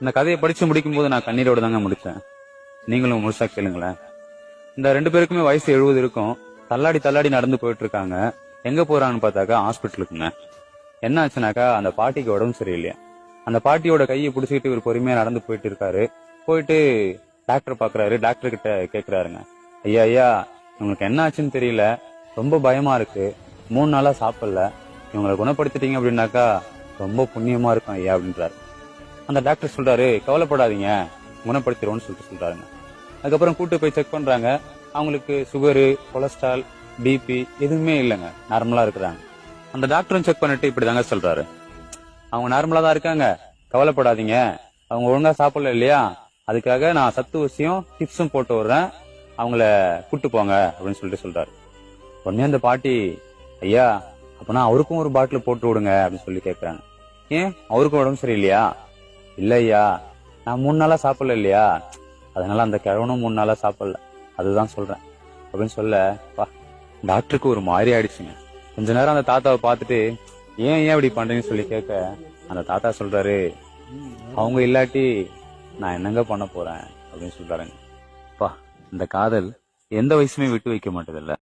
இந்த கதையை படிச்சு முடிக்கும் போது நான் கண்ணீரோட தாங்க முடிச்சேன். நீங்களும் முழுசா கேளுங்களேன். இந்த 2 பேருக்குமே வயசு 70 இருக்கும். தள்ளாடி தள்ளாடி நடந்து போயிட்டு இருக்காங்க. எங்க போறாங்கன்னு பார்த்தாக்கா ஹாஸ்பிட்டலுக்குங்க. என்ன ஆச்சுனாக்கா அந்த பாட்டிக்கு உடம்பு சரியில்லையா. அந்த பாட்டியோட கையை பிடிச்சிக்கிட்டு இவர் பொறுமையா நடந்து போயிட்டு இருக்காரு. போயிட்டு டாக்டர் பாக்குறாரு. டாக்டர் கிட்ட கேக்குறாருங்க, ஐயா ஐயா இவங்களுக்கு என்ன ஆச்சுன்னு தெரியல, ரொம்ப பயமா இருக்கு, 3 நாளா சாப்பிடல, இவங்களை குணப்படுத்திட்டீங்க அப்படின்னாக்கா ரொம்ப புண்ணியமா இருக்கும் ஐயா அப்படின்றாரு. அந்த டாக்டர் சொல்றாரு, கவலைப்படாதீங்க, குணப்படுத்திடுவோம்னு சொல்றாருங்க. அதுக்கப்புறம் கூட்டு போய் செக் பண்றாங்க. அவங்களுக்கு சுகரு, கொலஸ்ட்ரால், பிபி எதுவுமே இல்லைங்க, நார்மலா இருக்கிறாங்க. அந்த டாக்டரும் செக் பண்ணிட்டு இப்படிதாங்க சொல்றாரு, அவங்க நார்மலா தான் இருக்காங்க, கவலைப்படாதீங்க, அவங்க ஒழுங்கா சாப்பிடல இல்லையா, அதுக்காக நான் சத்து ஊசியும் டிப்ஸும் போட்டு விடுறேன், அவங்கள கூட்டு போங்க அப்படின்னு சொல்றாரு. உடனே அந்த பாட்டி, ஐயா அப்பனா அவருக்கும் ஒரு பாட்டில் போட்டு விடுங்க அப்படின்னு சொல்லி கேக்குறாங்க. ஏன் அவருக்கும் உடம்பு சரியில்லையா? இல்ல ஐயா, நான் 3 நாளா சாப்பிடல இல்லையா, அதனால அந்த கிழவனும் 3 நாளா சாப்பிடல, அதுதான் சொல்றேன் அப்படின்னு சொல்ல டாக்டருக்கு ஒரு மாதிரி ஆயிடுச்சுங்க. கொஞ்ச நேரம் அந்த தாத்தாவை பார்த்துட்டு, ஏன் இப்படி பண்றீங்கன்னு சொல்லி கேட்க அந்த தாத்தா சொல்றாரு, அவங்க இல்லாட்டி நான் என்னங்க பண்ண போறேன் அப்படின்னு சொல்றாருங்க. இந்த காதல் எந்த வயசுமே விட்டு வைக்க மாட்டதில்ல.